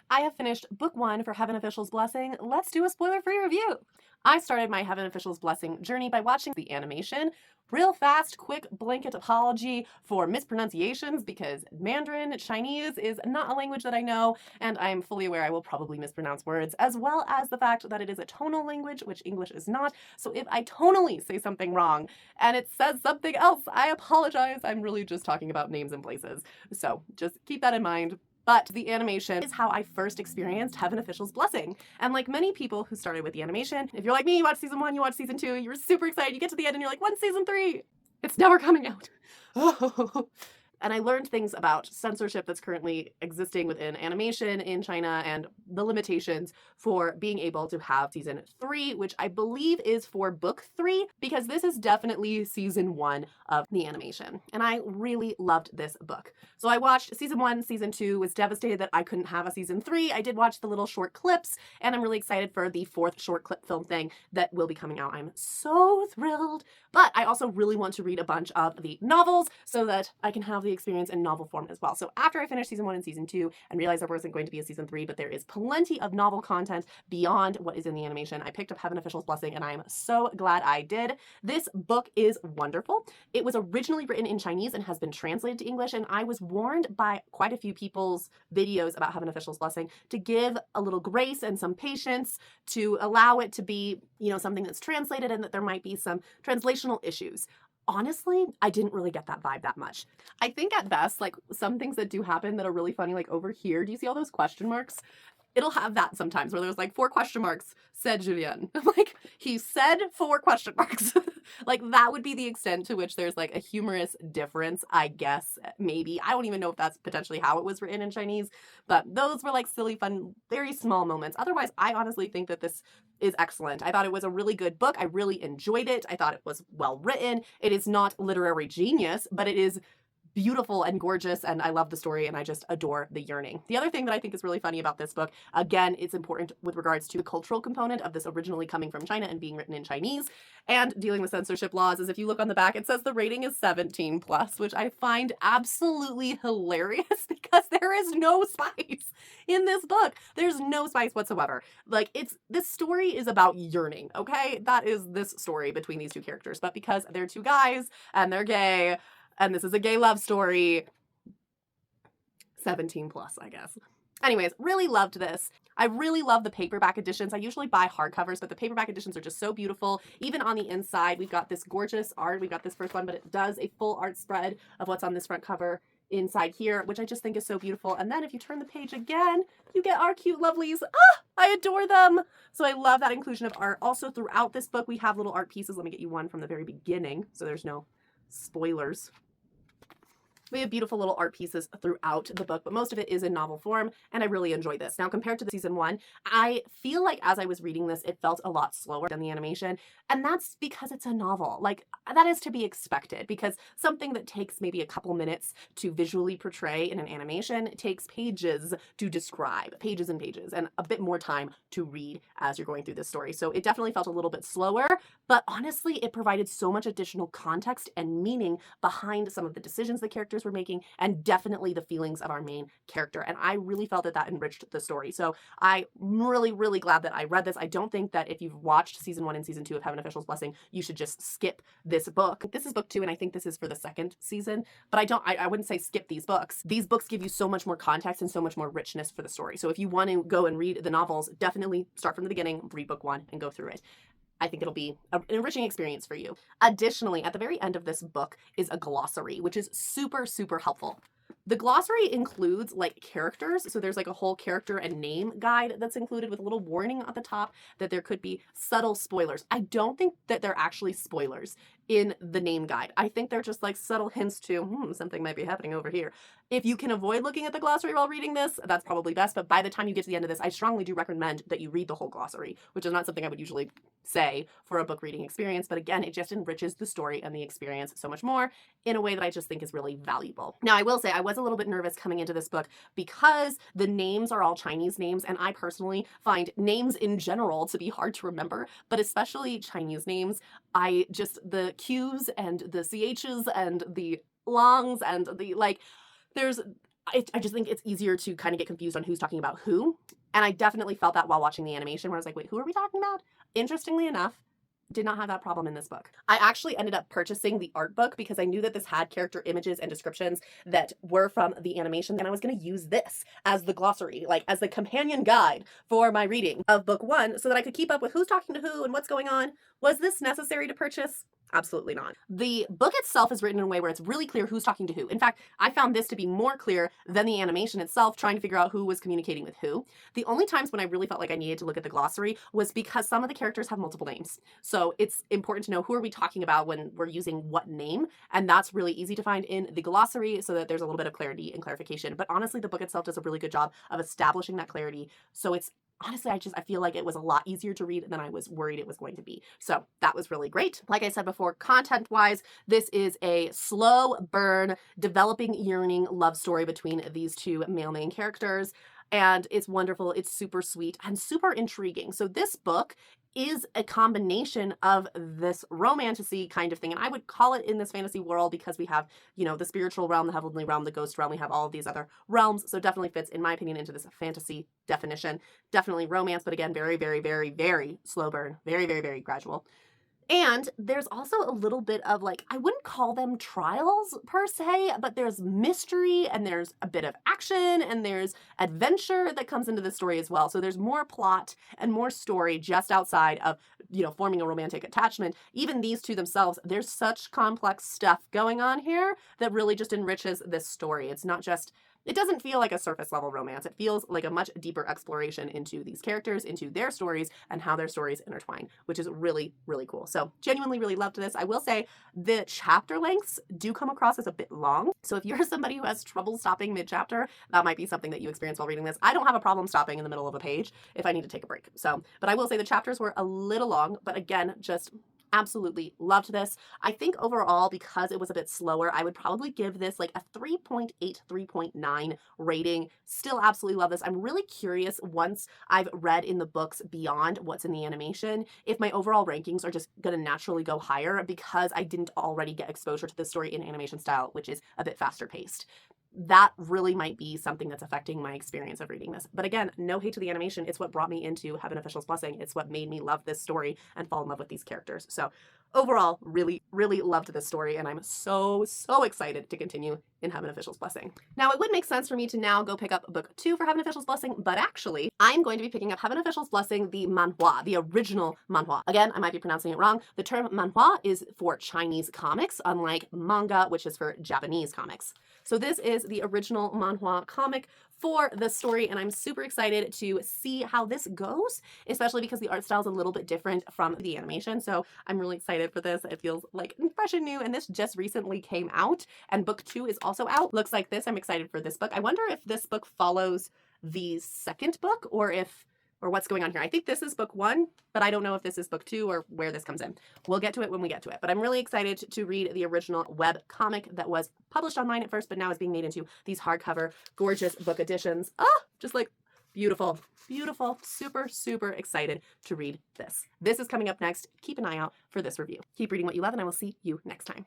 I have finished book one for Heaven Official's Blessing. Let's do a spoiler-free review. I started my Heaven Official's Blessing journey by watching the animation. Real fast, quick blanket apology for mispronunciations because Mandarin Chinese is not a language that I know, and I'm fully aware I will probably mispronounce words, as well as the fact that it is a tonal language, which English is not. So if I tonally say something wrong and it says something else, I apologize. I'm really just talking about names and places. So just keep that in mind. But the animation is how I first experienced Heaven Official's Blessing. And like many people who started with the animation, if you're like me, you watch season one, you watch season two, you're super excited, you get to the end and you're like, when's season three? It's never coming out. And I learned things about censorship that's currently existing within animation in China and the limitations for being able to have season three, which I believe is for book three, because this is definitely season one of the animation. And I really loved this book. So I watched season one, season two, was devastated that I couldn't have a season three. I did watch the little short clips, and I'm really excited for the fourth short clip film thing that will be coming out. I'm so thrilled. But I also really want to read a bunch of the novels so that I can have the experience in novel form as well. So after I finished season one and season two and realized there wasn't going to be a season three, but there is plenty of novel content beyond what is in the animation, I picked up Heaven Official's Blessing, and I'm so glad I did. This book is wonderful. It was originally written in Chinese and has been translated to English, and I was warned by quite a few people's videos about Heaven Official's Blessing to give a little grace and some patience to allow it to be, something that's translated and that there might be some translational issues. Honestly, I didn't really get that vibe that much. I think at best, like some things that do happen that are really funny, like over here, do you see all those question marks? It'll have that sometimes where there's like 4 question marks, said Julien. Like, he said 4 question marks. Like, that would be the extent to which there's like a humorous difference, I guess, maybe. I don't even know if that's potentially how it was written in Chinese, but those were like silly, fun, very small moments. Otherwise, I honestly think that this is excellent. I thought it was a really good book. I really enjoyed it. I thought it was well written. It is not literary genius, but it is beautiful and gorgeous, and I love the story, and I just adore the yearning. The other thing that I think is really funny about this book, again, it's important with regards to the cultural component of this originally coming from China and being written in Chinese and dealing with censorship laws, is if you look on the back, it says the rating is 17 plus, which I find absolutely hilarious because there is no spice in this book. There's no spice whatsoever. Like, this story is about yearning, okay? That is this story between these two characters. But because they're two guys and they're gay, and this is a gay love story, 17 plus, I guess. Anyways, really loved this. I really love the paperback editions. I usually buy hardcovers, but the paperback editions are just so beautiful. Even on the inside, we've got this gorgeous art. We've got this first one, but it does a full art spread of what's on this front cover inside here, which I just think is so beautiful. And then if you turn the page again, you get our cute lovelies. I adore them. So I love that inclusion of art. Also, throughout this book, we have little art pieces. Let me get you one from the very beginning, so there's no spoilers. We have beautiful little art pieces throughout the book, but most of it is in novel form, and I really enjoy this. Now, compared to the season one, I feel like as I was reading this, it felt a lot slower than the animation, and that's because it's a novel. Like, that is to be expected, because something that takes maybe a couple minutes to visually portray in an animation takes pages to describe, pages and pages, and a bit more time to read as you're going through this story. So it definitely felt a little bit slower, but honestly, it provided so much additional context and meaning behind some of the decisions the characters were making, and definitely the feelings of our main character. And I really felt that that enriched the story. So I'm really, really glad that I read this. I don't think that if you've watched season one and season two of Heaven Official's Blessing, you should just skip this book. This is book 2, and I think this is for the second season, but I wouldn't say skip these books. These books give you so much more context and so much more richness for the story. So if you want to go and read the novels, definitely start from the beginning, read book 1, and go through it. I think it'll be an enriching experience for you. Additionally, at the very end of this book is a glossary, which is super, super helpful. The glossary includes like characters. So there's like a whole character and name guide that's included with a little warning at the top that there could be subtle spoilers. I don't think that they're actually spoilers in the name guide. I think they're just like subtle hints to something might be happening over here. If you can avoid looking at the glossary while reading this, that's probably best. But by the time you get to the end of this, I strongly do recommend that you read the whole glossary, which is not something I would usually say for a book reading experience. But again, it just enriches the story and the experience so much more in a way that I just think is really valuable. Now, I will say I was a little bit nervous coming into this book because the names are all Chinese names, and I personally find names in general to be hard to remember, but especially Chinese names. The Q's and the CH's and the longs and the there's I just think it's easier to kind of get confused on who's talking about who. And I definitely felt that while watching the animation where I was like, wait, who are we talking about? Interestingly enough, did not have that problem in this book. I actually ended up purchasing the art book because I knew that this had character images and descriptions that were from the animation, and I was going to use this as the glossary, like as the companion guide for my reading of book one so that I could keep up with who's talking to who and what's going on. Was this necessary to purchase? Absolutely not. The book itself is written in a way where it's really clear who's talking to who. In fact, I found this to be more clear than the animation itself, trying to figure out who was communicating with who. The only times when I really felt like I needed to look at the glossary was because some of the characters have multiple names. So it's important to know who are we talking about when we're using what name, and that's really easy to find in the glossary so that there's a little bit of clarity and clarification. But honestly, the book itself does a really good job of establishing that clarity. So it's honestly, I feel like it was a lot easier to read than I was worried it was going to be. So that was really great. Like I said before, content-wise, this is a slow burn, developing, yearning love story between these two male main characters. And it's wonderful. It's super sweet and super intriguing. So this book is a combination of this romantasy kind of thing. And I would call it in this fantasy world because we have, the spiritual realm, the heavenly realm, the ghost realm. We have all of these other realms. So definitely fits, in my opinion, into this fantasy definition. Definitely romance, but again, very, very, very, very slow burn. Very, very, very gradual. And there's also a little bit of like, I wouldn't call them trials per se, but there's mystery and there's a bit of action and there's adventure that comes into the story as well. So there's more plot and more story just outside of, forming a romantic attachment. Even these two themselves, there's such complex stuff going on here that really just enriches this story. It's not just it doesn't feel like a surface level romance. It feels like a much deeper exploration into these characters, into their stories, and how their stories intertwine, which is really, really cool. So genuinely really loved this. I will say the chapter lengths do come across as a bit long. So if you're somebody who has trouble stopping mid-chapter, that might be something that you experience while reading this. I don't have a problem stopping in the middle of a page if I need to take a break. But I will say the chapters were a little long, but again, just absolutely loved this. I think overall, because it was a bit slower, I would probably give this like a 3.8, 3.9 rating. Still absolutely love this. I'm really curious once I've read in the books beyond what's in the animation, if my overall rankings are just going to naturally go higher because I didn't already get exposure to this story in animation style, which is a bit faster paced. That really might be something that's affecting my experience of reading this. But again, no hate to the animation. It's what brought me into Heaven Official's Blessing. It's what made me love this story and fall in love with these characters. So overall, really, really loved this story, and I'm so, so excited to continue in Heaven Official's Blessing. Now, it would make sense for me to now go pick up book 2 for Heaven Official's Blessing, but actually, I'm going to be picking up Heaven Official's Blessing, the manhwa, the original manhwa. Again, I might be pronouncing it wrong. The term manhwa is for Chinese comics, unlike manga, which is for Japanese comics. So this is the original manhwa comic for the story, and I'm super excited to see how this goes, especially because the art style is a little bit different from the animation. So I'm really excited for this. It feels like fresh and new, and this just recently came out, and book 2 is also out. Looks like this. I'm excited for this book. I wonder if this book follows the second book or what's going on here. I think this is book 1, but I don't know if this is book 2 or where this comes in. We'll get to it when we get to it. But I'm really excited to read the original web comic that was published online at first, but now is being made into these hardcover, gorgeous book editions. Oh, just like beautiful, beautiful, super, super excited to read this. This is coming up next. Keep an eye out for this review. Keep reading what you love, and I will see you next time.